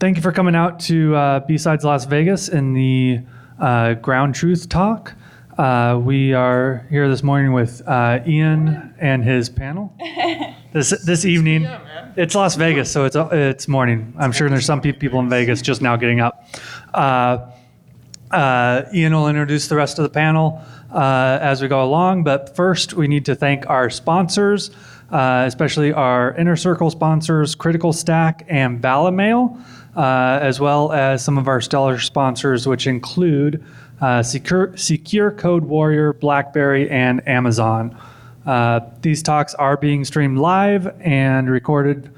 Thank you for coming out to BSides Las Vegas in the Ground Truth Talk. We are here this morning with Ian and his panel. This evening, it's Las Vegas, so it's morning. I'm sure there's some people in Vegas just now getting up. Ian will introduce the rest of the panel as we go along, but first we need to thank our sponsors, especially our Inner Circle sponsors, Critical Stack and Valamail, as well as some of our stellar sponsors, which include Secure Code Warrior, BlackBerry, and Amazon. These talks are being streamed live and recorded,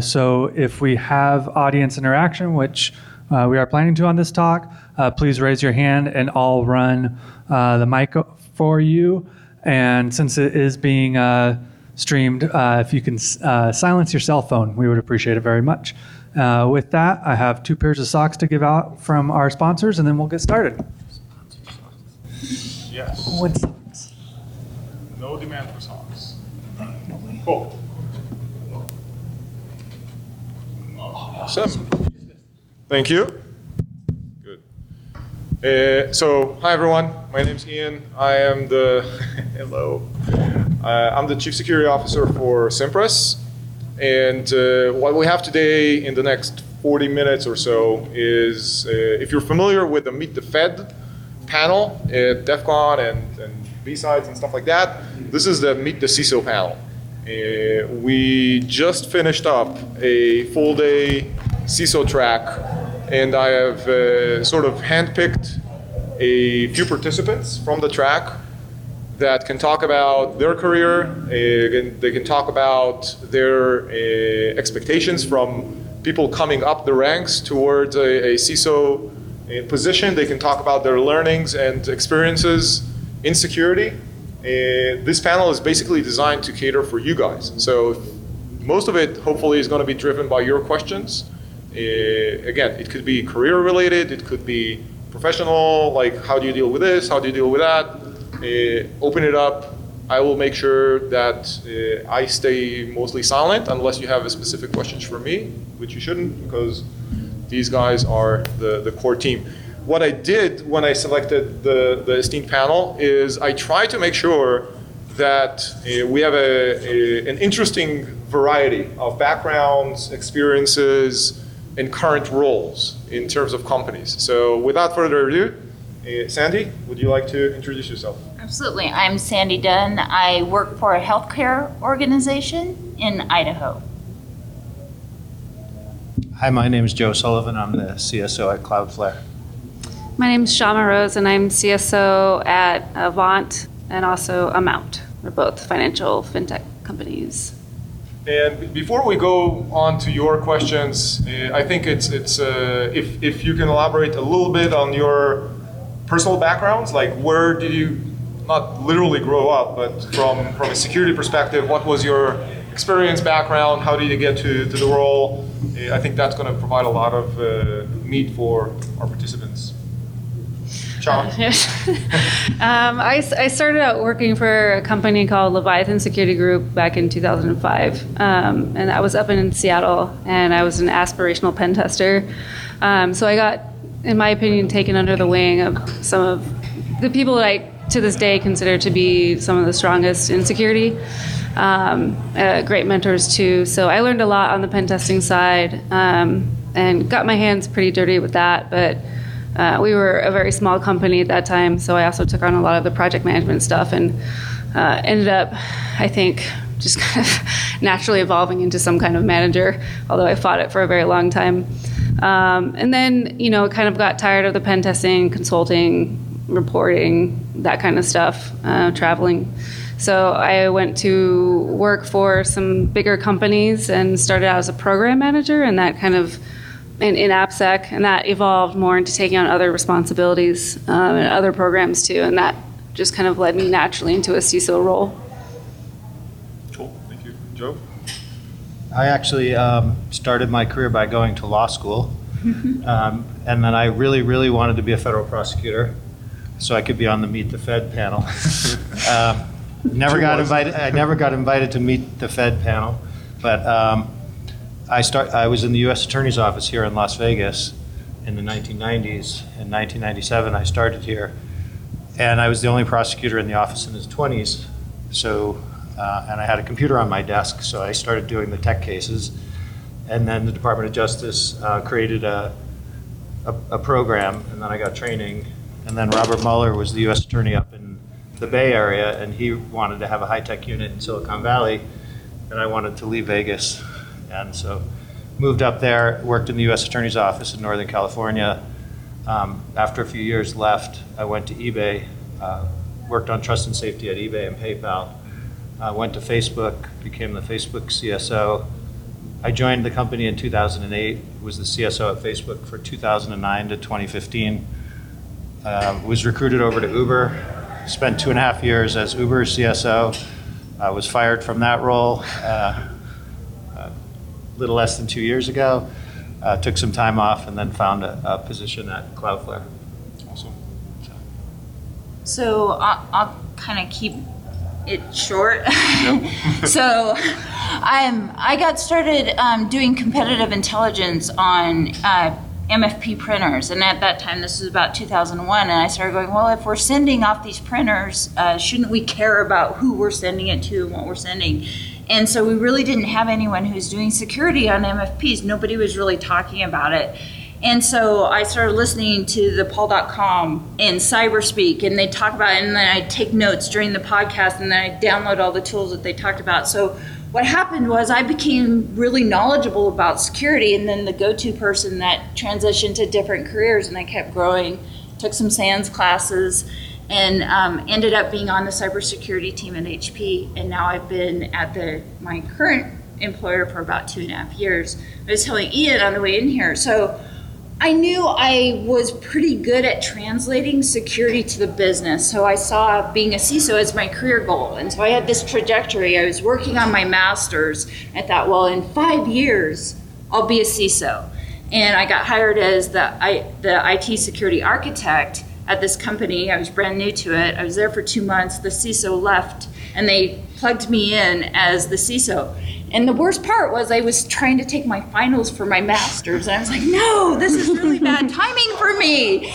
so if we have audience interaction, which we are planning to on this talk, please raise your hand and I'll run the mic for you. And since it is being streamed, if you can silence your cell phone, we would appreciate it very much. With that, I have 2 pairs of socks to give out from our sponsors, and then we'll get started. Yes. What socks? No demand for socks. Cool. Awesome. Thank you. Good. So, hi everyone. My name's Ian. I am the hello. I'm the Chief Security Officer for Cimpress. And what we have today in the next 40 minutes or so is, if you're familiar with the Meet the Fed panel at DEF CON and BSides and stuff like that, this is the Meet the CISO panel. We just finished up a full day CISO track, and I have sort of handpicked a few participants from the track that can talk about their career. They can talk about their expectations from people coming up the ranks towards a CISO position. They can talk about their learnings and experiences in security. This panel is basically designed to cater for you guys. So most of it hopefully is going to be driven by your questions. Again, it could be career related, it could be professional, like how do you deal with this, how do you deal with that? Open it up. I will make sure that I stay mostly silent unless you have specific questions for me, which you shouldn't, because these guys are the core team. What I did when I selected the esteemed panel is I tried to make sure that we have an interesting variety of backgrounds, experiences, and current roles in terms of companies. So without further ado, Sandy, would you like to introduce yourself? Absolutely. I'm Sandy Dunn. I work for a healthcare organization in Idaho. Hi, my name is Joe Sullivan. I'm the CSO at Cloudflare. My name is Shama Rose, and I'm CSO at Avant and also Amount. We're both financial fintech companies. And before we go on to your questions, I think it's if you can elaborate a little bit on your personal backgrounds, like where did you not literally grow up, but from a security perspective, what was your experience, background, how did you get to the role? I think that's going to provide a lot of meat for our participants. I started out working for a company called Leviathan Security Group back in 2005, and I was up in Seattle, and I was an aspirational pen tester. So I got, in my opinion, taken under the wing of some of the people that I, to this day, consider to be some of the strongest in security. Great mentors too. So I learned a lot on the pen testing side, and got my hands pretty dirty with that, but we were a very small company at that time, so I also took on a lot of the project management stuff and ended up, I think, just kind of naturally evolving into some kind of manager, although I fought it for a very long time. And then, kind of got tired of the pen testing, consulting, reporting, that kind of stuff, traveling. So I went to work for some bigger companies and started out as a program manager, and that kind of in AppSec, and that evolved more into taking on other responsibilities and other programs too, and that just kind of led me naturally into a CISO role. Cool, thank you. Joe? I actually started my career by going to law school, and then I really, really wanted to be a federal prosecutor so I could be on the Meet the Fed panel. I never got invited to Meet the Fed panel, but I was in the U.S. Attorney's Office here in Las Vegas in the 1990s. In 1997, I started here, and I was the only prosecutor in the office in his 20s. So, and I had a computer on my desk, so I started doing the tech cases. And then the Department of Justice created a program, and then I got training. And then Robert Mueller was the U.S. Attorney up in the Bay Area, and he wanted to have a high-tech unit in Silicon Valley, and I wanted to leave Vegas. And so moved up there, worked in the U.S. Attorney's Office in Northern California. After a few years left, I went to eBay, worked on trust and safety at eBay and PayPal. Went to Facebook, became the Facebook CSO. I joined the company in 2008, was the CSO at Facebook for 2009 to 2015. Was recruited over to Uber, spent 2.5 years as Uber's CSO. I was fired from that role a little less than 2 years ago. Took some time off and then found a position at Cloudflare. Awesome. So I'll kind of keep it short. So I got started doing competitive intelligence on MFP printers, and at that time, this was about 2001, and I started going, well, if we're sending off these printers, shouldn't we care about who we're sending it to and what we're sending? And so we really didn't have anyone who was doing security on MFPs. Nobody was really talking about it. And so I started listening to the Paul.com and Cyberspeak, and they talk about it, and then I take notes during the podcast, and then I download all the tools that they talked about. So what happened was I became really knowledgeable about security, and then the go-to person that transitioned to different careers, and I kept growing, took some SANS classes, and ended up being on the cybersecurity team at HP. And now I've been at my current employer for about 2.5 years. I was telling Ian on the way in here, so I knew I was pretty good at translating security to the business. So I saw being a CISO as my career goal. And so I had this trajectory. I was working on my master's. I thought, well, in 5 years, I'll be a CISO. And I got hired as the IT security architect at this company. I was brand new to it. I was there for 2 months. The CISO left, and they plugged me in as the CISO. And the worst part was I was trying to take my finals for my master's, and I was like, no, this is really bad timing for me.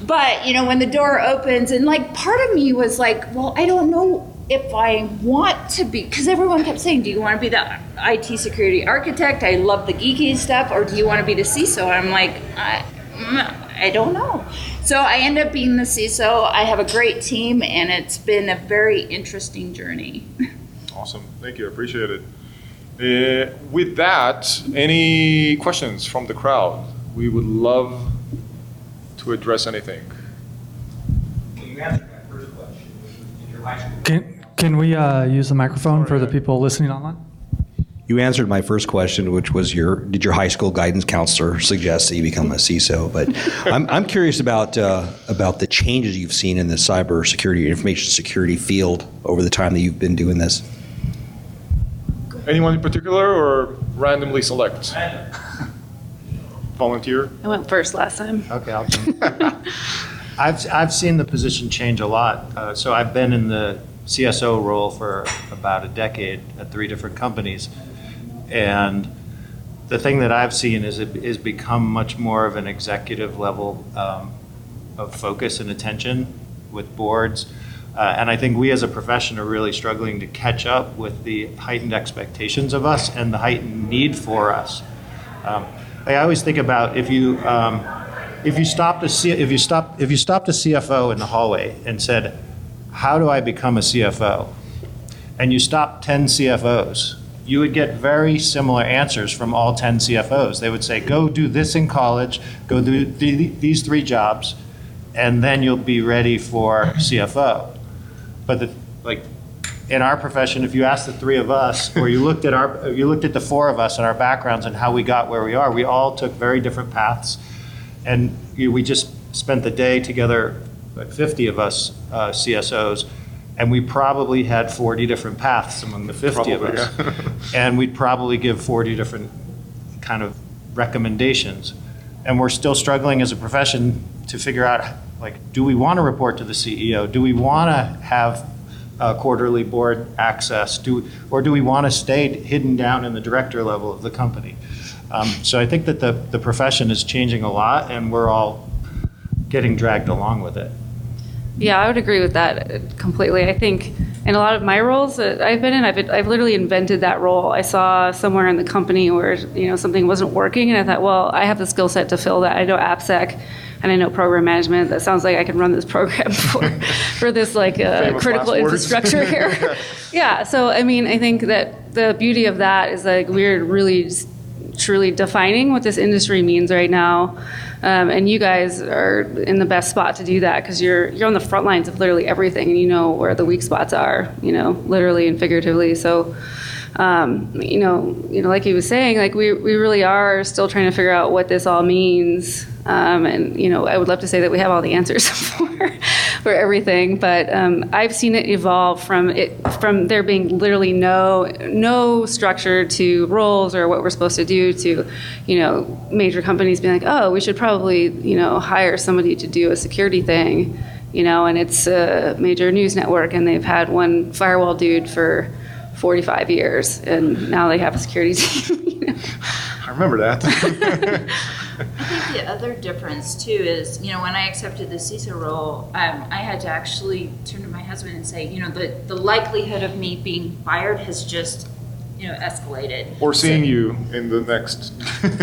But, when the door opens, and part of me was like, well, I don't know if I want to be, because everyone kept saying, do you want to be the IT security architect? I love the geeky stuff. Or do you want to be the CISO? And I'm like, I don't know. So I end up being the CISO. I have a great team, and it's been a very interesting journey. Awesome. Thank you. I appreciate it. With that, any questions from the crowd? We would love to address anything. Can you answer my first question? In your high school? Can we use the microphone for the people listening online? You answered my first question, which was did your high school guidance counselor suggest that you become a CISO? But I'm curious about the changes you've seen in the cybersecurity, information security field over the time that you've been doing this. Anyone in particular, or randomly select? Volunteer? I went first last time. Okay, I'll jump. I've seen the position change a lot. So I've been in the CSO role for about a decade at 3 different companies. And the thing that I've seen is it has become much more of an executive level of focus and attention with boards. And I think we as a profession are really struggling to catch up with the heightened expectations of us and the heightened need for us. I always think about if you stopped a CFO in the hallway and said, "How do I become a CFO?" and you stopped 10 CFOs, you would get very similar answers from all 10 CFOs. They would say, "Go do this in college, go do these 3 jobs, and then you'll be ready for CFO." But in our profession, if you asked the 3 of us, or you looked at the 4 of us and our backgrounds and how we got where we are, we all took very different paths, and we just spent the day together, 50 of us CSOs, and we probably had 40 different paths among the 50 of us, yeah. And we'd probably give 40 different kind of recommendations, and we're still struggling as a profession to figure out, do we want to report to the CEO? Do we want to have quarterly board access? Or do we want to stay hidden down in the director level of the company? So I think that the profession is changing a lot, and we're all getting dragged along with it. Yeah, I would agree with that completely. I think in a lot of my roles that I've been in, I've literally invented that role. I saw somewhere in the company where something wasn't working, and I thought, well, I have the skill set to fill that. I know AppSec, and I know program management. That sounds like I can run this program for this critical infrastructure here. Yeah. So I mean, I think that the beauty of that is like we're really truly defining what this industry means right now. And you guys are in the best spot to do that because you're on the front lines of literally everything, and you know where the weak spots are, literally and figuratively. So, like he was saying, like we really are still trying to figure out what this all means. And I would love to say that we have all the answers for everything, but I've seen it evolve from there being literally no structure to roles or what we're supposed to do to major companies being like, oh, we should probably hire somebody to do a security thing, and it's a major news network and they've had one firewall dude for 45 years and now they have a security team. I remember that. I think the other difference too is, when I accepted the CISO role, I had to actually turn to my husband and say, the likelihood of me being fired has just, escalated. Or seeing you in the next.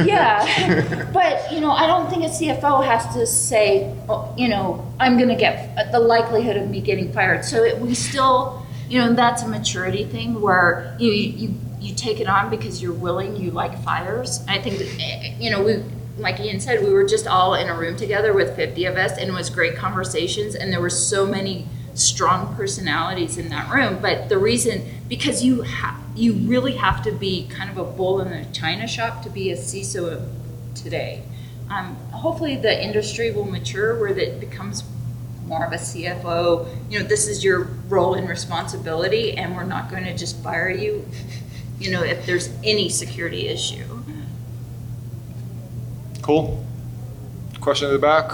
Yeah, but I don't think a CFO has to say, I'm going to get the likelihood of me getting fired. So we still, that's a maturity thing where you take it on because you're willing, you like fires. I think that, we, like Ian said, we were just all in a room together with 50 of us, and it was great conversations, and there were so many strong personalities in that room. But the reason, because you really have to be kind of a bull in the china shop to be a CISO today. Hopefully the industry will mature where that becomes more of a CFO, this is your role and responsibility, and we're not going to just fire you, if there's any security issue. Cool. Question in the back?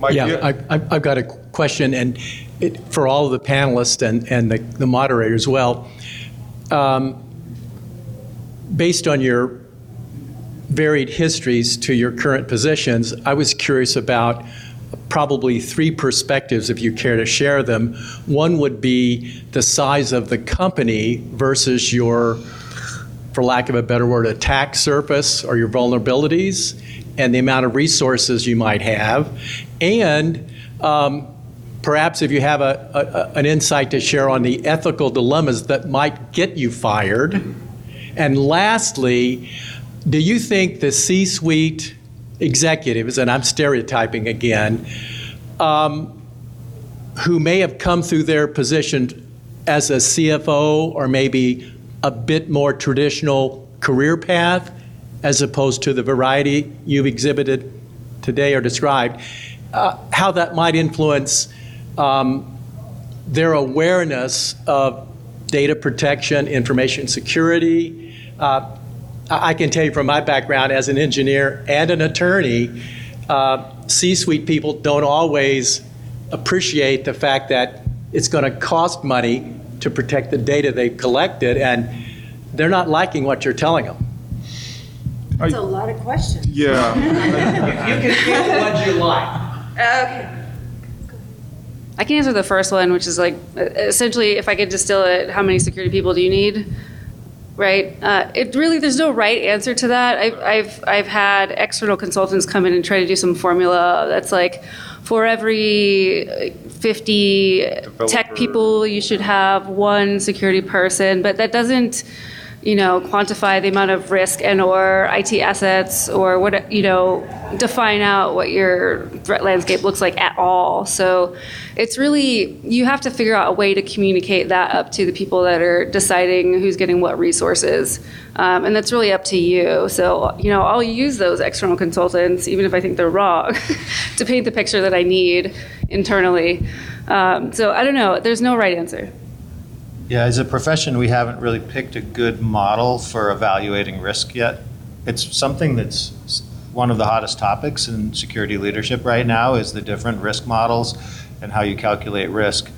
Mike, Yeah, I've got a question, and for all of the panelists and the moderator as well. Based on your varied histories to your current positions, I was curious about probably three perspectives, if you care to share them. One would be the size of the company versus your, for lack of a better word, attack surface or your vulnerabilities, and the amount of resources you might have. And perhaps if you have an insight to share on the ethical dilemmas that might get you fired. And lastly, do you think the C-suite executives, and I'm stereotyping again, who may have come through their position as a CFO or maybe a bit more traditional career path, as opposed to the variety you've exhibited today or described, how that might influence their awareness of data protection, information security. I can tell you from my background as an engineer and an attorney, C-suite people don't always appreciate the fact that it's going to cost money to protect the data they've collected, and they're not liking what you're telling them. That's a lot of questions. Yeah. You can pick the ones you like. Okay. I can answer the first one, which is like, essentially, if I could distill it, how many security people do you need? Right? It really, there's no right answer to that. I've had external consultants come in and try to do some formula that's like, for every 50 tech people, you should have one security person, but that doesn't, quantify the amount of risk and or IT assets or what, define out what your threat landscape looks like at all. So it's really, you have to figure out a way to communicate that up to the people that are deciding who's getting what resources. And that's really up to you. So, I'll use those external consultants, even if I think they're wrong, to paint the picture that I need internally. So I don't know, there's no right answer. Yeah, as a profession, we haven't really picked a good model for evaluating risk yet. It's something that's one of the hottest topics in security leadership right now is the different risk models and how you calculate risk.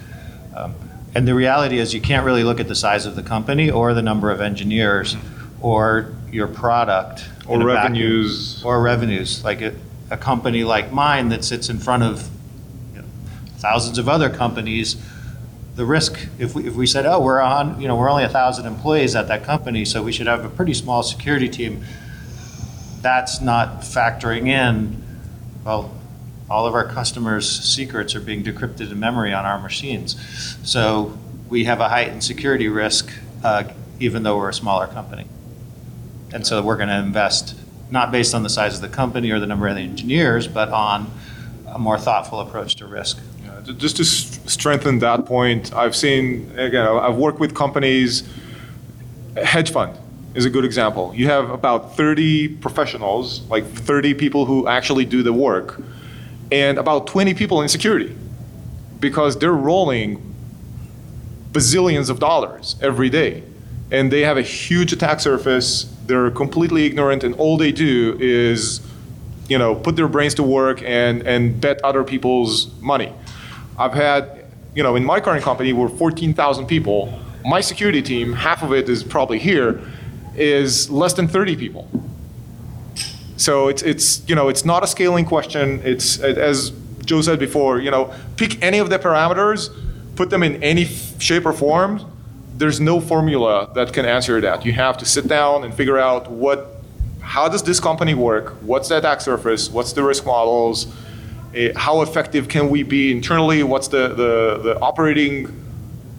And the reality is you can't really look at the size of the company or the number of engineers or your product. Or in a revenues. vacuum. Or revenues. Like a company like mine that sits in front of thousands of other companies, the risk, if we said, oh, we're only 1,000 employees at that company, so we should have a pretty small security team, that's not factoring in, well, all of our customers' secrets are being decrypted in memory on our machines. So we have a heightened security risk, even though we're a smaller company. And so we're going to invest, not based on the size of the company or the number of the engineers, but on a more thoughtful approach to risk. Just to strengthen that point, I've worked with companies. Hedge fund is a good example. You have about 30 professionals, like 30 people who actually do the work, and about 20 people in security, because they're rolling bazillions of dollars every day, and they have a huge attack surface. They're completely ignorant, and all they do is, put their brains to work and bet other people's money. I've had, in my current company, we're 14,000 people. My security team, half of it is probably here, is less than 30 people. So it's not a scaling question. It's, as Joe said before, pick any of the parameters, put them in any shape or form. There's no formula that can answer that. You have to sit down and figure out how does this company work? What's the attack surface? What's the risk models? How effective can we be internally? What's the operating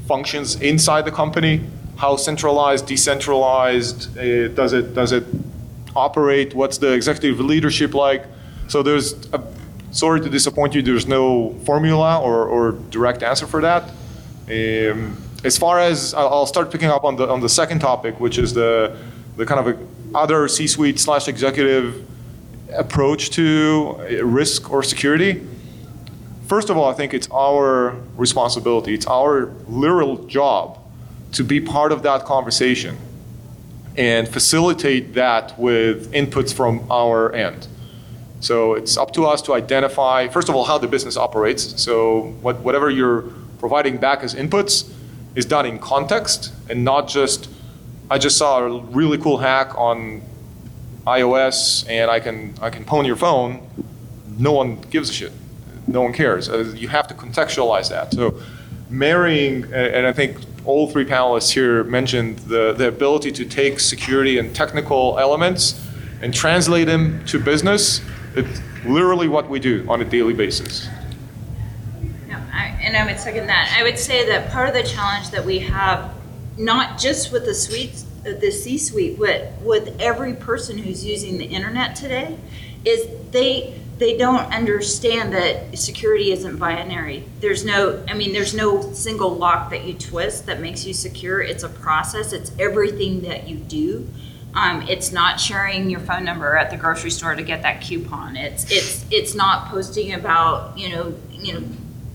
functions inside the company? How centralized, decentralized does it operate? What's the executive leadership like? So sorry to disappoint you, there's no formula or direct answer for that. As far as, I'll start picking up on the second topic, which is the kind of other C-suite / executive approach to risk or security. First of all, I think it's our responsibility, it's our literal job to be part of that conversation and facilitate that with inputs from our end. So it's up to us to identify, first of all, how the business operates. So whatever you're providing back as inputs is done in context and not just, I just saw a really cool hack on iOS and I can pwn your phone. No one gives a shit. No one cares. You have to contextualize that. So marrying, and I think all three panelists here mentioned the ability to take security and technical elements and translate them to business. It's literally what we do on a daily basis. And I would second that. I would say that part of the challenge that we have, not just with the C-suite, but with every person who's using the internet today, is they don't understand that security isn't binary. There's no single lock that you twist that makes you secure. It's a process. It's everything that you do. It's not sharing your phone number at the grocery store to get that coupon. It's not posting about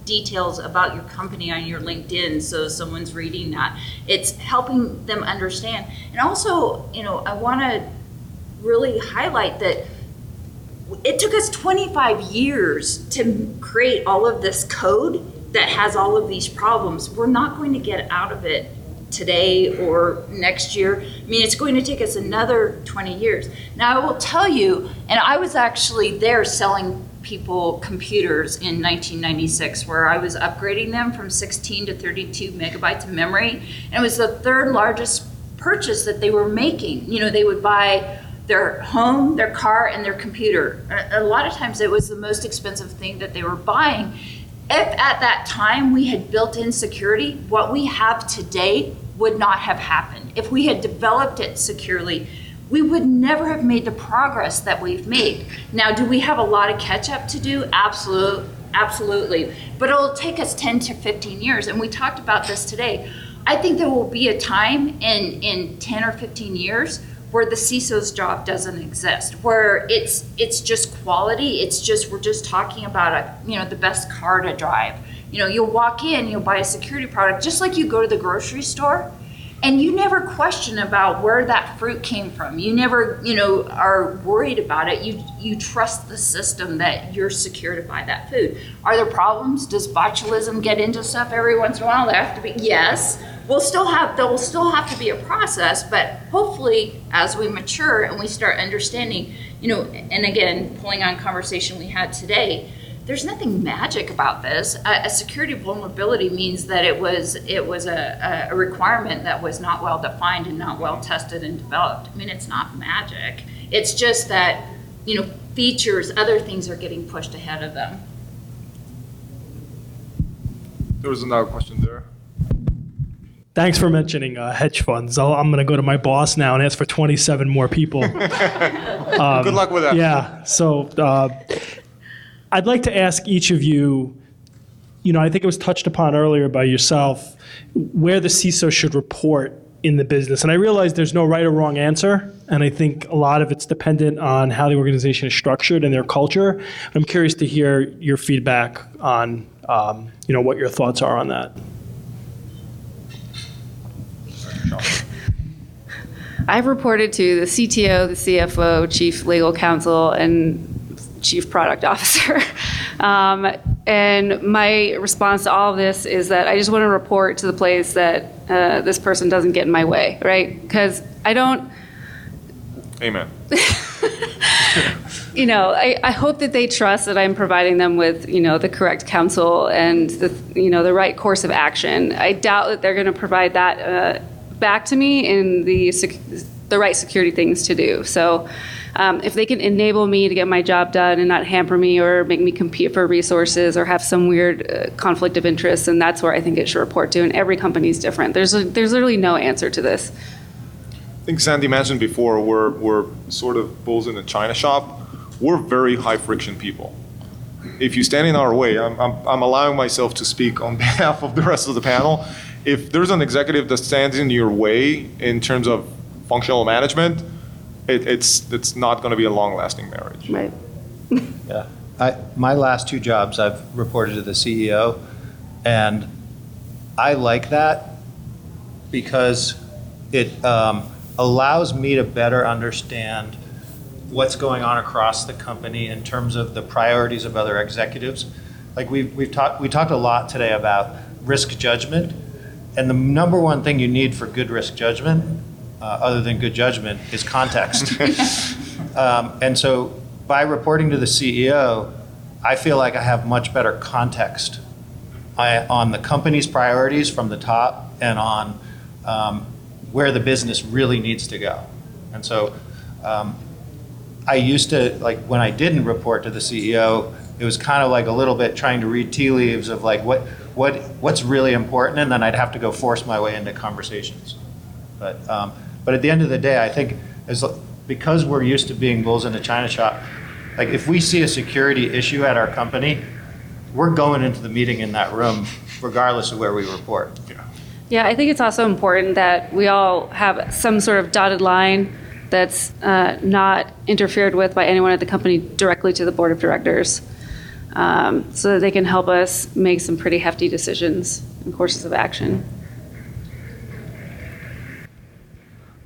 details about your company on your LinkedIn so someone's reading that. It's helping them understand. And also, I want to really highlight that it took us 25 years to create all of this code that has all of these problems. We're not going to get out of it today or next year. I mean, it's going to take us another 20 years. Now, I will tell you, and I was actually there selling people computers in 1996, where I was upgrading them from 16 to 32 megabytes of memory. And it was the third largest purchase that they were making. They would buy their home, their car, and their computer. A lot of times it was the most expensive thing that they were buying. If at that time we had built in security, what we have today would not have happened. If we had developed it securely, we would never have made the progress that we've made. Now, do we have a lot of catch up to do? Absolutely. But it'll take us 10 to 15 years. And we talked about this today. I think there will be a time in 10 or 15 years where the CISO's job doesn't exist, where it's just quality. We're just talking about the best car to drive. You'll walk in, you'll buy a security product, just like you go to the grocery store. And you never question about where that fruit came from. You never, are worried about it. You trust the system that you're secure to buy that food. Are there problems? Does botulism get into stuff every once in a while? There have to be, yes. there will still have to be a process, but hopefully as we mature and we start understanding, and again, pulling on conversation we had today, there's nothing magic about this. A security vulnerability means that it was a requirement that was not well defined and not well tested and developed. I mean, it's not magic. It's just that, features, other things are getting pushed ahead of them. There was another question there. Thanks for mentioning hedge funds. I'm going to go to my boss now and ask for 27 more people. Good luck with that. Yeah. So I'd like to ask each of you, I think it was touched upon earlier by yourself, where the CISO should report in the business. And I realize there's no right or wrong answer. And I think a lot of it's dependent on how the organization is structured and their culture. I'm curious to hear your feedback on, what your thoughts are on that. I've reported to the CTO, the CFO, Chief Legal Counsel, and Chief Product Officer. And my response to all of this is that I just want to report to the place that this person doesn't get in my way, right? Because I don't... Amen. I hope that they trust that I'm providing them with, the correct counsel and the right course of action. I doubt that they're going to provide that back to me in the right security things to do. So if they can enable me to get my job done and not hamper me or make me compete for resources or have some weird conflict of interest, then that's where I think it should report to. And every company is different. There's literally no answer to this. I think Sandy mentioned before, we're sort of bulls in a china shop. We're very high friction people. If you stand in our way, I'm allowing myself to speak on behalf of the rest of the panel. If there's an executive that stands in your way in terms of functional management, it's not going to be a long-lasting marriage. Right. Yeah. My last 2 jobs, I've reported to the CEO, and I like that because it allows me to better understand what's going on across the company in terms of the priorities of other executives. Like we talked a lot today about risk judgment, and the number one thing you need for good risk judgment, other than good judgment, is context. And so by reporting to the CEO, I feel like I have much better context on the company's priorities from the top and on where the business really needs to go. And so I used to, when I didn't report to the CEO, it was kind of like a little bit trying to read tea leaves of what's really important, and then I'd have to go force my way into conversations. But at the end of the day, I think because we're used to being bulls in a china shop, if we see a security issue at our company, we're going into the meeting in that room regardless of where we report. Yeah, I think it's also important that we all have some sort of dotted line that's not interfered with by anyone at the company directly to the board of directors, so that they can help us make some pretty hefty decisions and courses of action.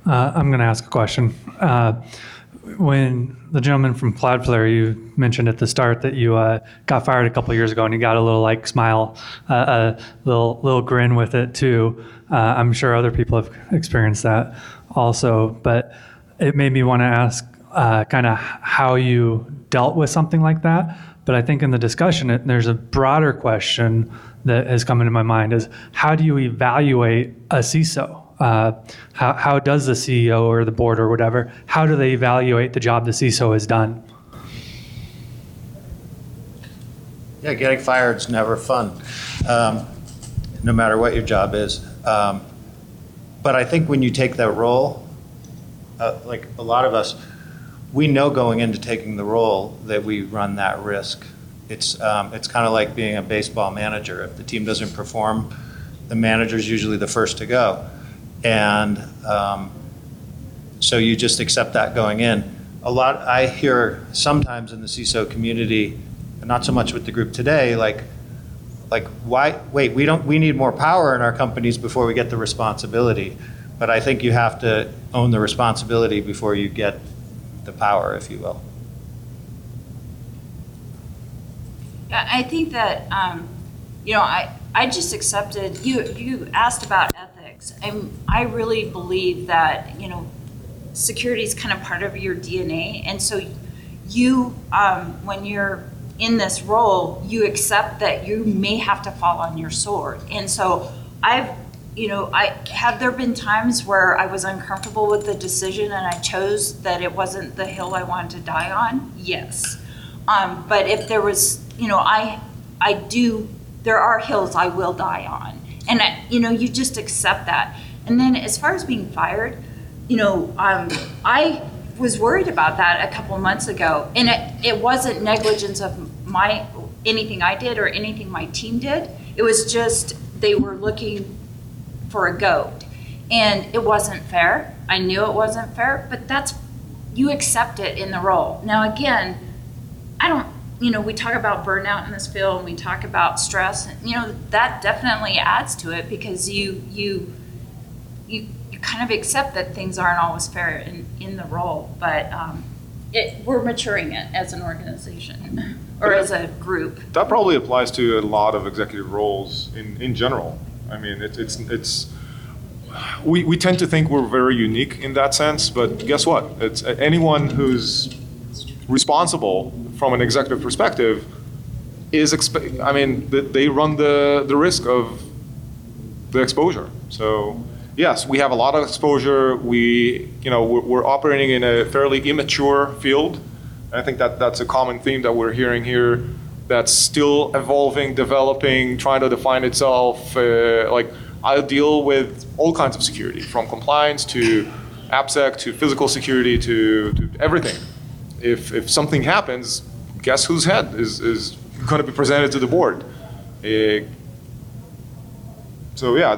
I'm going to ask a question. When the gentleman from Cloudflare, you mentioned at the start that you got fired a couple of years ago, and you got a little smile, a little grin with it too. I'm sure other people have experienced that also, but it made me want to ask kind of how you dealt with something like that. But I think in the discussion, there's a broader question that has come into my mind: is how do you evaluate a CISO? How does the CEO or the board or whatever, how do they evaluate the job the CISO has done? Yeah, getting fired is never fun, no matter what your job is. But I think when you take that role, like a lot of us, we know going into taking the role that we run that risk. It's kind of like being a baseball manager. If the team doesn't perform, the manager's usually the first to go. And so you just accept that going in. I hear sometimes in the CISO community, and not so much with the group today, why, wait, we need more power in our companies before we get the responsibility. But I think you have to own the responsibility before you get the power, if you will. I think that, I just accepted, you asked about ethics. politics. I really believe that, security is kind of part of your DNA. And so you, when you're in this role, you accept that you may have to fall on your sword. And so have there been times where I was uncomfortable with the decision and I chose that it wasn't the hill I wanted to die on? Yes. But if there was, there are hills I will die on. And, you just accept that. And then as far as being fired, I was worried about that a couple months ago. And it wasn't negligence of anything I did or anything my team did. It was just they were looking for a goat. And it wasn't fair. I knew it wasn't fair, but you accept it in the role. Now, again, we talk about burnout in this field and we talk about stress, and, that definitely adds to it because you kind of accept that things aren't always fair in the role, but we're maturing it as an organization or as a group. That probably applies to a lot of executive roles in general. I mean, we tend to think we're very unique in that sense, but guess what? It's anyone who's responsible from an executive perspective they run the risk of the exposure. So yes, we have a lot of exposure. We're operating in a fairly immature field. I think that's a common theme that we're hearing here. That's still evolving, developing, trying to define itself. I deal with all kinds of security, from compliance to AppSec to physical security to everything. If something happens, guess whose head is going to be presented to the board? So yeah,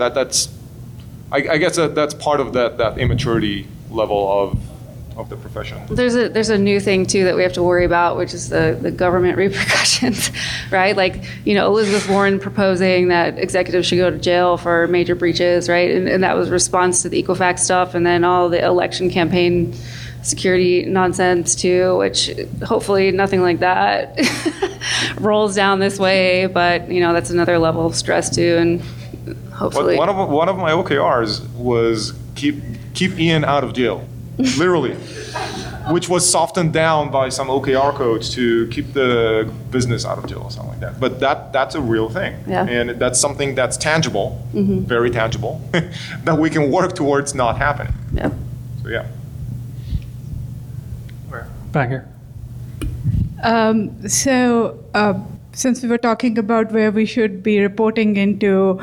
I guess that's part of that immaturity level of the profession. There's a new thing too that we have to worry about, which is the government repercussions, right? Like, Elizabeth Warren proposing that executives should go to jail for major breaches, right? And that was response to the Equifax stuff, and then all the election campaign security nonsense too, which hopefully nothing like that rolls down this way, but that's another level of stress too, and hopefully. One of my OKRs was keep Ian out of jail. Literally, which was softened down by some OKR codes to keep the business out of jail or something like that. But that's a real thing. Yeah. And that's something that's tangible, very tangible, that we can work towards not happening. Yeah. So yeah. Back here. Since we were talking about where we should be reporting into,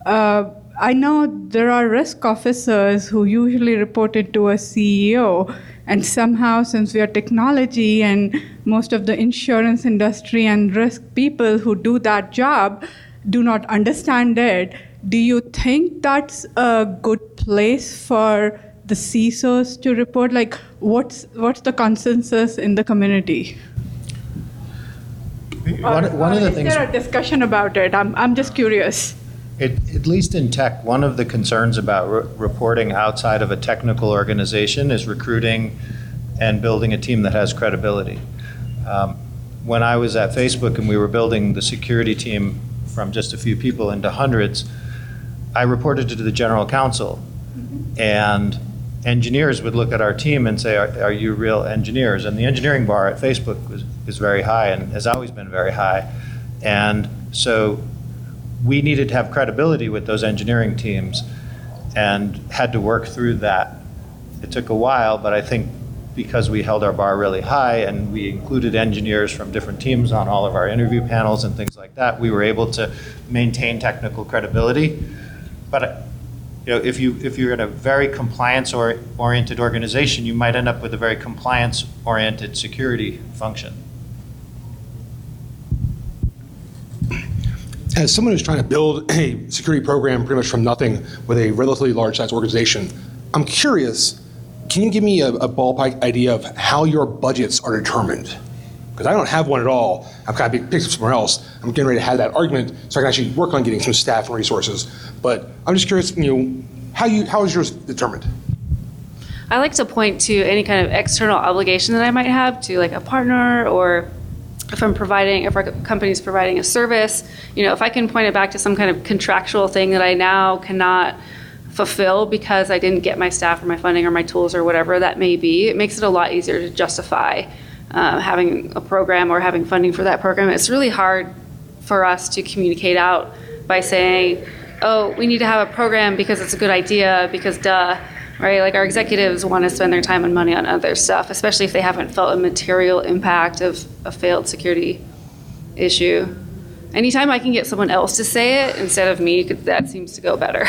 I know there are risk officers who usually report into a CEO, and somehow, since we are technology and most of the insurance industry and risk people who do that job do not understand it, do you think that's a good place for the CISOs to report? Like, what's the consensus in the community? One of the things. Is there a discussion about it? I'm just curious. At least in tech, one of the concerns about reporting outside of a technical organization is recruiting and building a team that has credibility. When I was at Facebook and we were building the security team from just a few people into hundreds, I reported to the general counsel. And engineers would look at our team and say, are you real engineers? And the engineering bar at Facebook is very high and has always been very high. And so we needed to have credibility with those engineering teams and had to work through that. It took a while, but I think because we held our bar really high and we included engineers from different teams on all of our interview panels and things like that, we were able to maintain technical credibility. But if you're in a very compliance-oriented organization, you might end up with a very compliance-oriented security function. As someone who's trying to build a security program pretty much from nothing with a relatively large-sized organization, I'm curious, can you give me a ballpark idea of how your budgets are determined? Because I don't have one at all. I'm kind of being picked up somewhere else. I'm getting ready to have that argument so I can actually work on getting some staff and resources. But I'm just curious, how is yours determined? I like to point to any kind of external obligation that I might have to like a partner, or if our company's providing a service, if I can point it back to some kind of contractual thing that I now cannot fulfill because I didn't get my staff or my funding or my tools or whatever that may be, it makes it a lot easier to justify having a program or having funding for that program. It's really hard for us to communicate out by saying, oh, we need to have a program because it's a good idea, because duh, right? Like our executives want to spend their time and money on other stuff, especially if they haven't felt a material impact of a failed security issue. Anytime I can get someone else to say it instead of me, that seems to go better.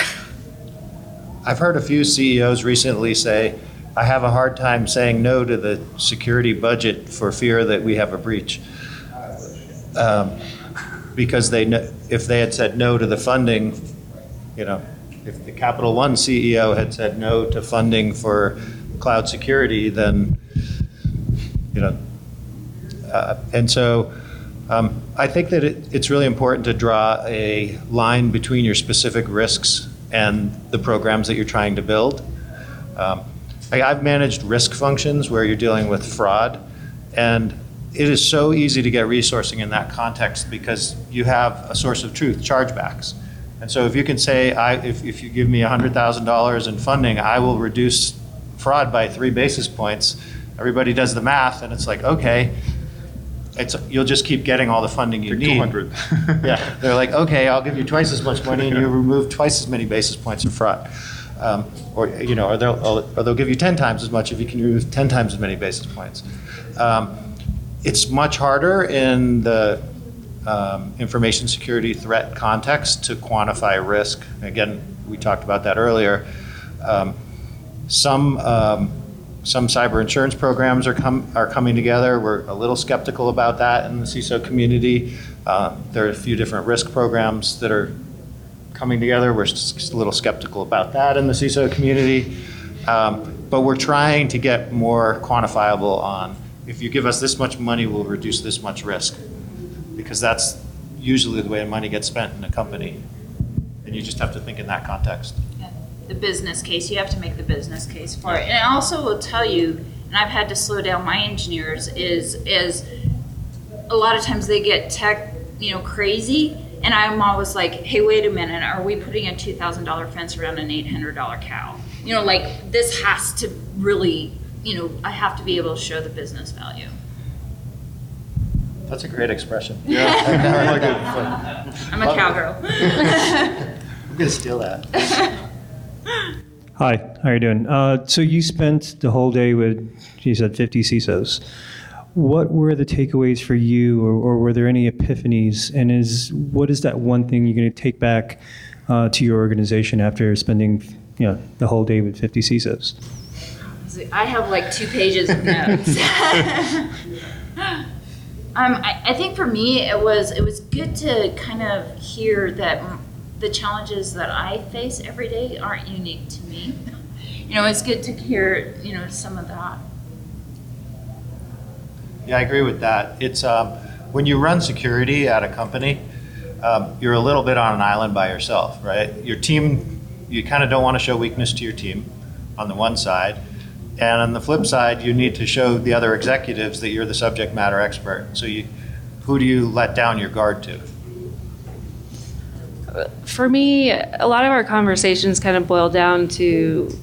I've heard a few CEOs recently say, I have a hard time saying no to the security budget for fear that we have a breach. Because if they had said no to the funding, if the Capital One CEO had said no to funding for cloud security, then, and so I think that it's really important to draw a line between your specific risks and the programs that you're trying to build. I've managed risk functions where you're dealing with fraud, and it is so easy to get resourcing in that context because you have a source of truth, chargebacks. And so if you can say, if you give me $100,000 in funding, I will reduce fraud by 3 basis points, everybody does the math, and it's like, okay, you'll just keep getting all the funding you need. 200. Yeah, they're like, okay, I'll give you twice as much money, and you remove twice as many basis points of fraud. Or they'll give you 10 times as much if you can remove 10 times as many basis points. It's much harder in the information security threat context to quantify risk. Again, we talked about that earlier. Some cyber insurance programs are coming together. We're a little skeptical about that in the CISO community. There are a few different risk programs that are coming together. We're just a little skeptical about that in the CISO community. But we're trying to get more quantifiable on, if you give us this much money, we'll reduce this much risk. Because that's usually the way money gets spent in a company. And you just have to think in that context. Yeah. The business case, you have to make the business case for it. And I also will tell you, and I've had to slow down my engineers, is a lot of times they get tech, crazy. And I'm always like, hey, wait a minute, are we putting a $2,000 fence around an $800 cow? This has to really, I have to be able to show the business value. That's a great expression. Yeah, I like it. I'm a cowgirl. I'm going to steal that. Hi, how are you doing? So you spent the whole day with, you said 50 CISOs. What were the takeaways for you, or were there any epiphanies? And what is that one thing you're going to take back to your organization after spending the whole day with 50 CISOs? I have like 2 pages of notes. I think for me it was good to kind of hear that the challenges that I face every day aren't unique to me. It's good to hear some of that. Yeah, I agree with that. It's when you run security at a company, you're a little bit on an island by yourself, right? Your team, you kind of don't want to show weakness to your team on the one side. And on the flip side, you need to show the other executives that you're the subject matter expert. So who do you let down your guard to? For me, a lot of our conversations kind of boil down to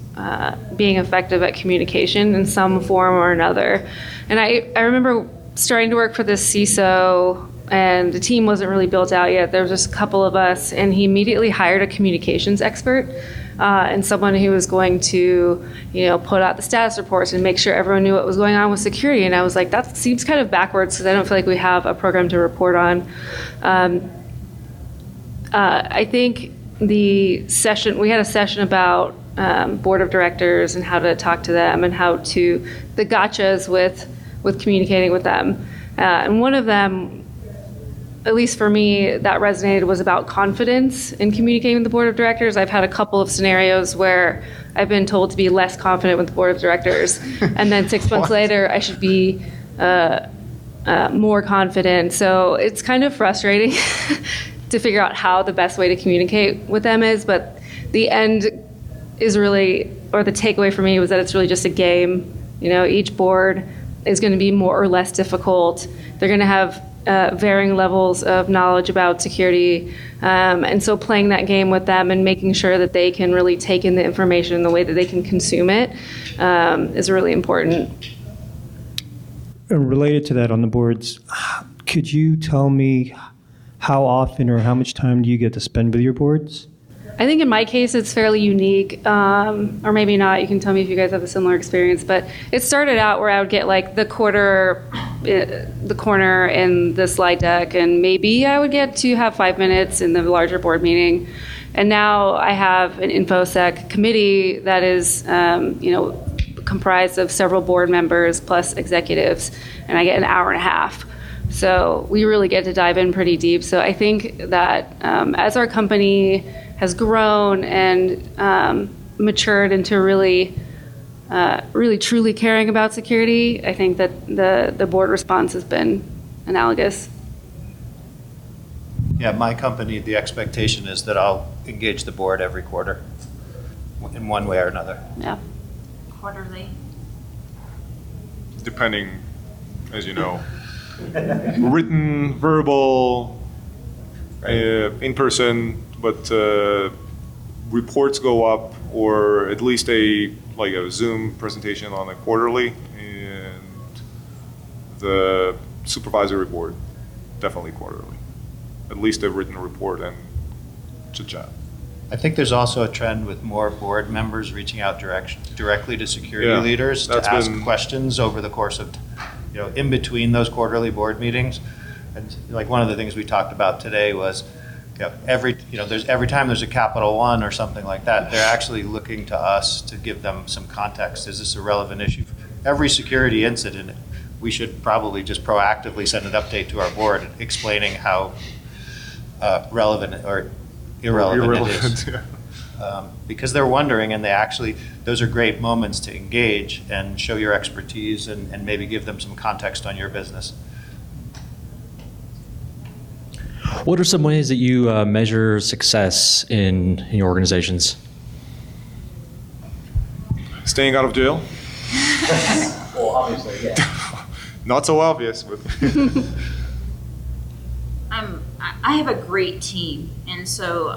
being effective at communication in some form or another. And I remember starting to work for this CISO, and the team wasn't really built out yet. There was just a couple of us, and he immediately hired a communications expert and someone who was going to, put out the status reports and make sure everyone knew what was going on with security. And I was like, that seems kind of backwards because I don't feel like we have a program to report on. I think we had a session about board of directors and how to talk to them and the gotchas with communicating with them. And one of them, at least for me, that resonated was about confidence in communicating with the board of directors. I've had a couple of scenarios where I've been told to be less confident with the board of directors, and then 6 months later I should be more confident. So it's kind of frustrating to figure out how the best way to communicate with them is, but the end is really, or the takeaway for me was that it's really just a game. Each board is going to be more or less difficult. They're going to have varying levels of knowledge about security. And so playing that game with them and making sure that they can really take in the information in the way that they can consume it is really important. Related to that on the boards, could you tell me how often or how much time do you get to spend with your boards? I think in my case it's fairly unique, or maybe not. You can tell me if you guys have a similar experience. But it started out where I would get like the corner in the slide deck, and maybe I would get to have 5 minutes in the larger board meeting. And now I have an InfoSec committee that is, comprised of several board members plus executives, and I get an hour and a half. So we really get to dive in pretty deep. So I think that as our company has grown and matured into really truly caring about security, I think that the board response has been analogous. Yeah, my company, the expectation is that I'll engage the board every quarter in one way or another. Yeah. Quarterly. Depending, as you know, written, verbal, in person, but reports go up, or at least a Zoom presentation on a quarterly, and the supervisory board definitely quarterly, at least a written report and chit chat. I think there's also a trend with more board members reaching out directly to security leaders to ask questions over the course of, in between those quarterly board meetings. And like one of the things we talked about today was, every time there's a Capital One or something like that, they're actually looking to us to give them some context. Is this a relevant issue? Every security incident, we should probably just proactively send an update to our board explaining how relevant or irrelevant it is. Because they're wondering, and those are great moments to engage and show your expertise and maybe give them some context on your business. What are some ways that you measure success in your organizations? Staying out of jail. Well, obviously, yeah. Not so obvious, but I have a great team, and so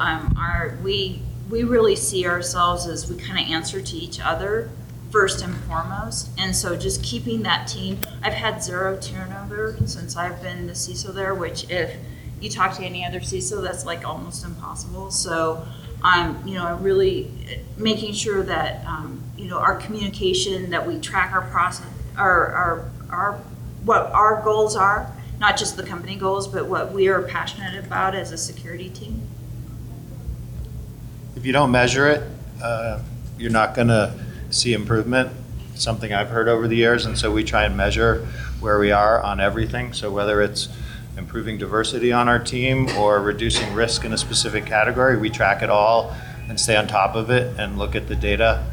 we really see ourselves as we kind of answer to each other first and foremost. And so just keeping that team, I've had 0 turnover since I've been the CISO there, which if you talk to any other CISO, that's like almost impossible. So I'm really making sure that our communication, that we track our process, what our goals are, not just the company goals, but what we are passionate about as a security team. If you don't measure it, you're not going to see improvement. It's something I've heard over the years, and so we try and measure where we are on everything. So whether it's improving diversity on our team or reducing risk in a specific category, we track it all and stay on top of it and look at the data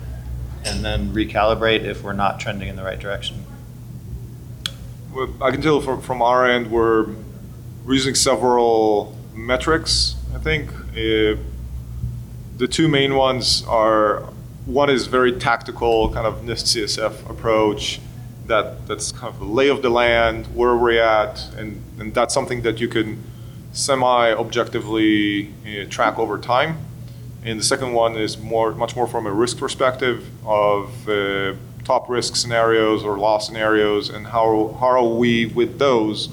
and then recalibrate if we're not trending in the right direction. Well, I can tell from our end, we're using several metrics, I think. The two main ones are, one is very tactical, kind of NIST CSF approach, that's kind of the lay of the land, where we're at, and that's something that you can semi-objectively track over time. And the second one is much more from a risk perspective of top risk scenarios or loss scenarios, and how are we with those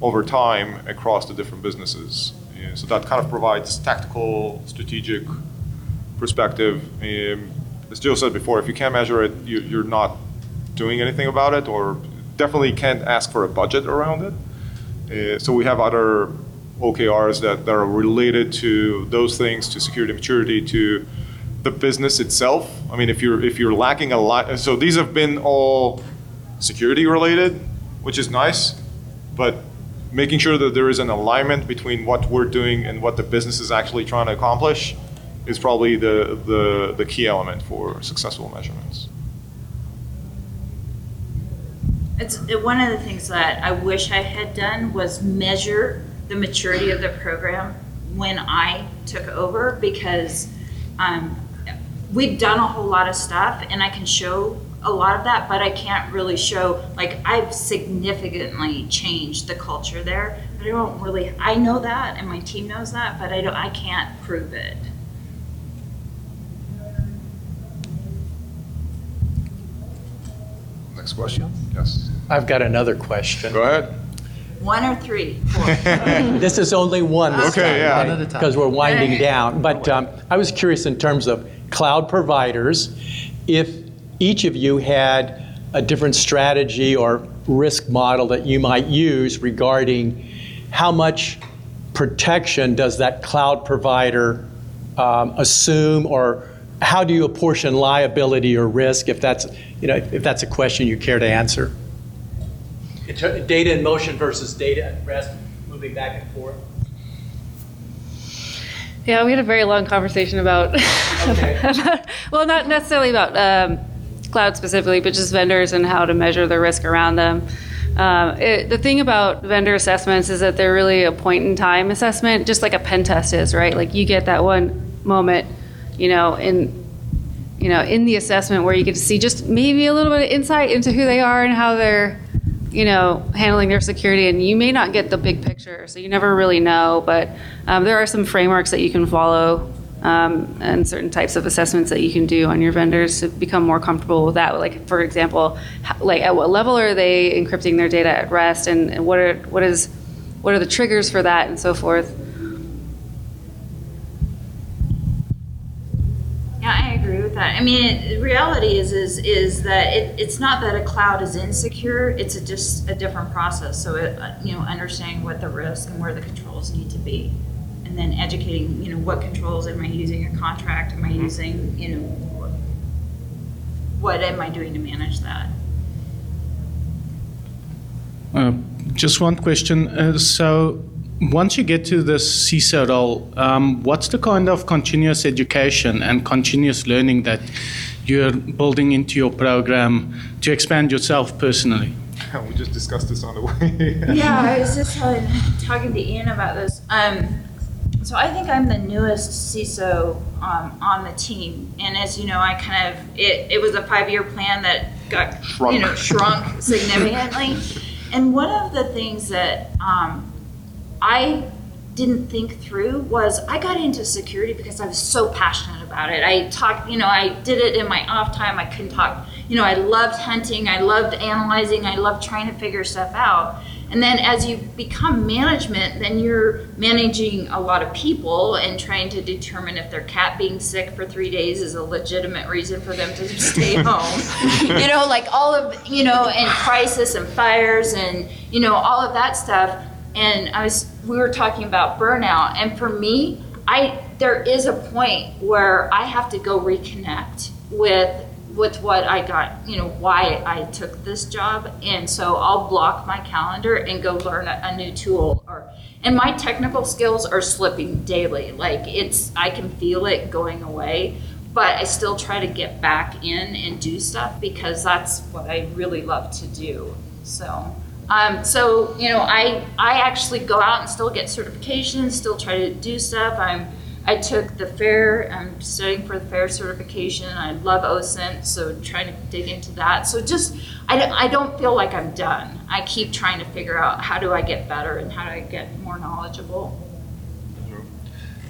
over time across the different businesses. So that kind of provides tactical, strategic perspective. As Joe said before, if you can't measure it, you're not doing anything about it, or definitely can't ask for a budget around it. So we have other OKRs that are related to those things, to security maturity, to the business itself. I mean, if you're lacking a lot, so these have been all security related, which is nice, but making sure that there is an alignment between what we're doing and what the business is actually trying to accomplish is probably the key element for successful measurements. It's one of the things that I wish I had done was measure the maturity of the program when I took over, because we've done a whole lot of stuff, and I can show a lot of that, but I can't really show, like, I've significantly changed the culture there, but I don't really, I know that and my team knows that, but I can't prove it. Next question? Yes. I've got another question. Go ahead. 1 or 3, 4. This is only one this Okay, time, yeah. right? One at a Because we're winding down. But I was curious in terms of cloud providers, if each of you had a different strategy or risk model that you might use regarding how much protection does that cloud provider assume, or how do you apportion liability or risk, if that's, if that's a question you care to answer? Data in motion versus data at rest, moving back and forth. Yeah, we had a very long conversation about, well, not necessarily about cloud specifically, but just vendors and how to measure the risk around them. The thing about vendor assessments is that they're really a point in time assessment, just like a pen test is, right? Like you get that one moment, in the assessment where you get to see just maybe a little bit of insight into who they are and how they're, handling their security, and you may not get the big picture, so you never really know, but there are some frameworks that you can follow and certain types of assessments that you can do on your vendors to become more comfortable with that. Like, for example, like at what level are they encrypting their data at rest, and what are the triggers for that, and so forth. Yeah, I agree with that. I mean, the reality is that it's not that a cloud is insecure. It's just a different process. So, understanding what the risk and where the controls need to be, and then educating, what controls am I using a contract? Am I using, what am I doing to manage that? Just one question. So once you get to the CISO role, what's the kind of continuous education and continuous learning that you're building into your program to expand yourself personally? We just discussed this on the way. Yeah, I was just talking to Ian about this. So I think I'm the newest CISO on the team, and as you know, I kind of it was a 5-year plan that got shrunk significantly. And one of the things that I didn't think through was I got into security because I was so passionate about it. I did it in my off time. I couldn't talk. I loved hunting. I loved analyzing. I loved trying to figure stuff out. And then as you become management, then you're managing a lot of people and trying to determine if their cat being sick for 3 days is a legitimate reason for them to stay home. Like all of, and crisis and fires and, all of that stuff. And we were talking about burnout. And for me, there is a point where I have to go reconnect with what I got, why I took this job. And so I'll block my calendar and go learn a new tool. And my technical skills are slipping daily. Like I can feel it going away, but I still try to get back in and do stuff because that's what I really love to do. So, I actually go out and still get certifications, still try to do stuff. I took the FAIR, I'm studying for the FAIR certification. I love OSINT, so trying to dig into that. So I don't feel like I'm done. I keep trying to figure out how do I get better and how do I get more knowledgeable.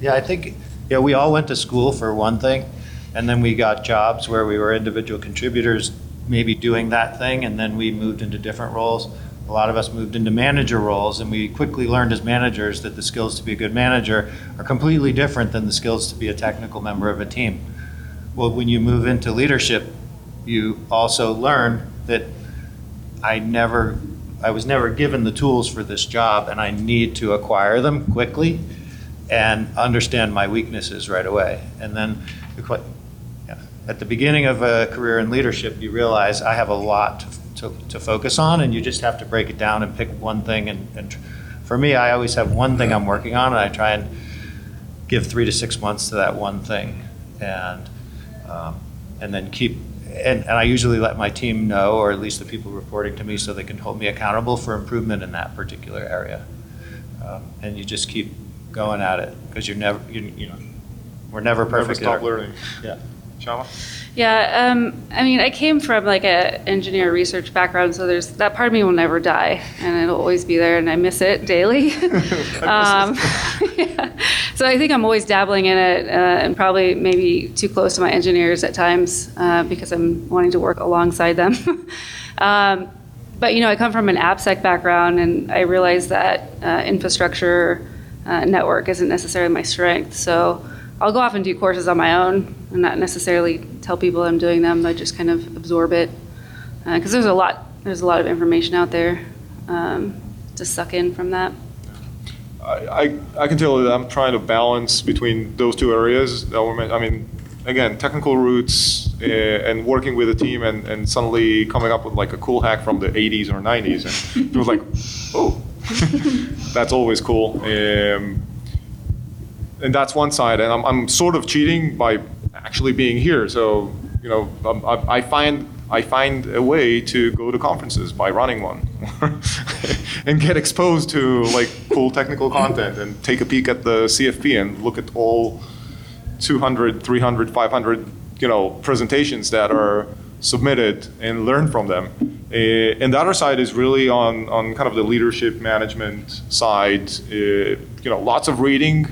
Yeah, I think we all went to school for one thing, and then we got jobs where we were individual contributors maybe doing that thing, and then we moved into different roles. A lot of us moved into manager roles, and we quickly learned as managers that the skills to be a good manager are completely different than the skills to be a technical member of a team. Well, when you move into leadership, you also learn that I was never given the tools for this job, and I need to acquire them quickly and understand my weaknesses right away. And then at the beginning of a career in leadership, you realize I have a lot to focus on, and you just have to break it down and pick one thing. And for me, I always have one thing I'm working on, and I try and give 3 to 6 months to that one thing, and then and I usually let my team know, or at least the people reporting to me, so they can hold me accountable for improvement in that particular area. And you just keep going at it because we're never perfect. Never stop learning. Yeah. Chava? Yeah, I mean, I came from like a engineer research background, so there's that part of me will never die, and it'll always be there, and I miss it daily. Yeah. So I think I'm always dabbling in it, and probably maybe too close to my engineers at times because I'm wanting to work alongside them. But I come from an AppSec background, and I realized that infrastructure network isn't necessarily my strength. So I'll go off and do courses on my own and not necessarily tell people I'm doing them. I just kind of absorb it because there's a lot of information out there to suck in from that. I can tell you that I'm trying to balance between those two areas. I mean, again, technical roots and working with a team and suddenly coming up with like a cool hack from the 80s or 90s. And it was like, oh, that's always cool. And that's one side. And I'm sort of cheating by actually being here. So, I find a way to go to conferences by running one and get exposed to like cool technical content and take a peek at the CFP and look at all 200, 300, 500, presentations that are submitted and learn from them. And the other side is really on kind of the leadership management side. Lots of reading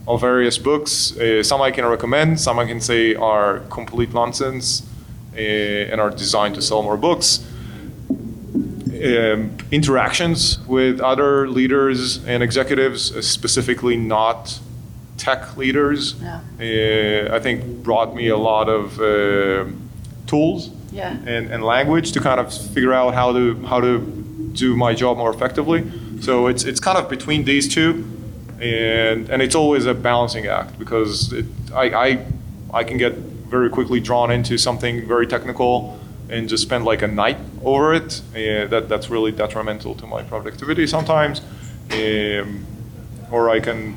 of various books. Some I can recommend, some I can say are complete nonsense and are designed to sell more books. Interactions with other leaders and executives, specifically not tech leaders, I think brought me a lot of tools and language to kind of figure out how to do my job more effectively. So it's kind of between these two, and it's always a balancing act because I can get very quickly drawn into something very technical and just spend like a night over it. That's really detrimental to my productivity sometimes. Or I can,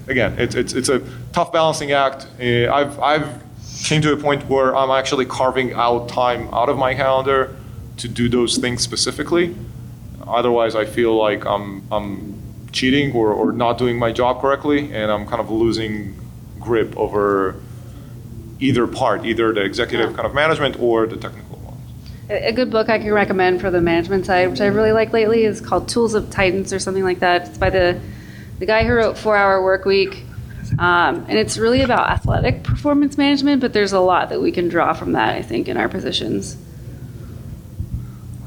again, it's a tough balancing act. I've came to a point where I'm actually carving out time out of my calendar to do those things specifically. Otherwise, I feel like I'm cheating or not doing my job correctly, and I'm kind of losing grip over either part, either the executive kind of management or the technical one. A good book I can recommend for the management side, which I really like lately, is called Tools of Titans or something like that. It's by the guy who wrote 4-Hour Workweek. And it's really about athletic performance management, but there's a lot that we can draw from that, I think, in our positions.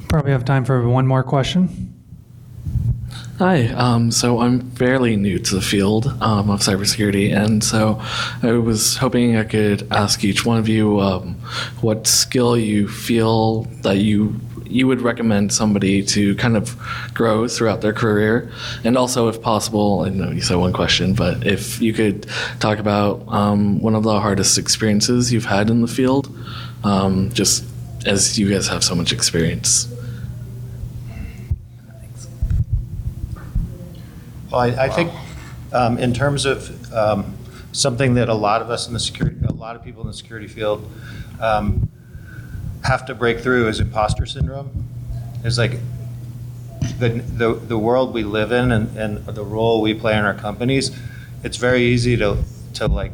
Probably have time for one more question. Hi, so I'm fairly new to the field of cybersecurity, and so I was hoping I could ask each one of you what skill you feel that you would recommend somebody to kind of grow throughout their career, and also, if possible, I know you said one question, but if you could talk about one of the hardest experiences you've had in the field, just as you guys have so much experience. Well, I think in terms of something that a lot of people in the security field have to break through is imposter syndrome. Is like the world we live in and the role we play in our companies. It's very easy to like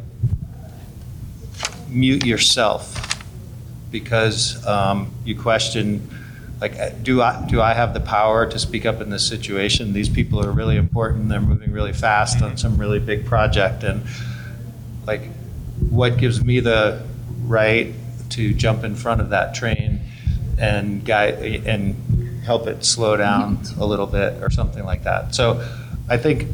mute yourself because you question. Like, do I have the power to speak up in this situation? These people are really important. They're moving really fast on some really big project. And like, what gives me the right to jump in front of that train and guide and help it slow down a little bit or something like that? So I think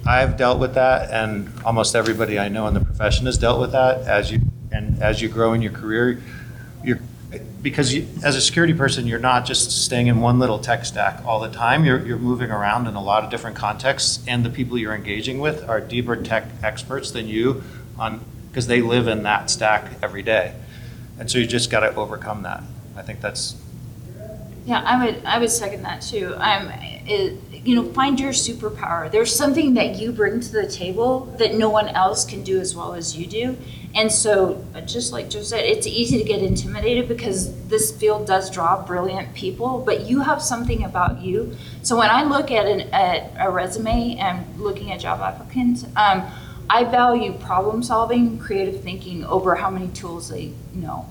I've dealt with that, and almost everybody I know in the profession has dealt with that. As you grow in your career, because as a security person, you're not just staying in one little tech stack all the time. You're moving around in a lot of different contexts, and the people you're engaging with are deeper tech experts than you because they live in that stack every day. And so you just got to overcome that. I think that's... Yeah, I would second that too. Find your superpower. There's something that you bring to the table that no one else can do as well as you do. And so, just like Joe said, it's easy to get intimidated because this field does draw brilliant people, but you have something about you. So when I look at a resume and looking at job applicants, I value problem solving, creative thinking over how many tools they know.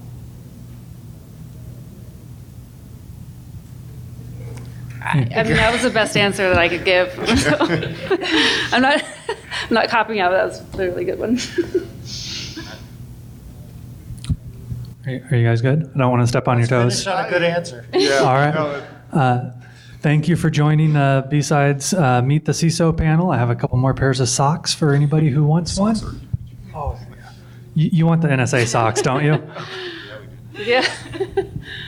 I mean, that was the best answer that I could give. So, I'm not copying out. That was literally a good one. Are you guys good? I don't want to step on your toes. Finish on a good answer. Yeah. All right. Thank you for joining BSides Meet the CISO panel. I have a couple more pairs of socks for anybody who wants one. Oh, yeah. You want the NSA socks, don't you? Yeah.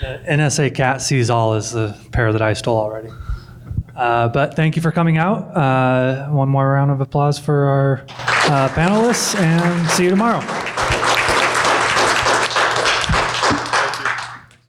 The NSA cat sees all is the pair that I stole already. But thank you for coming out. One more round of applause for our panelists, and see you tomorrow.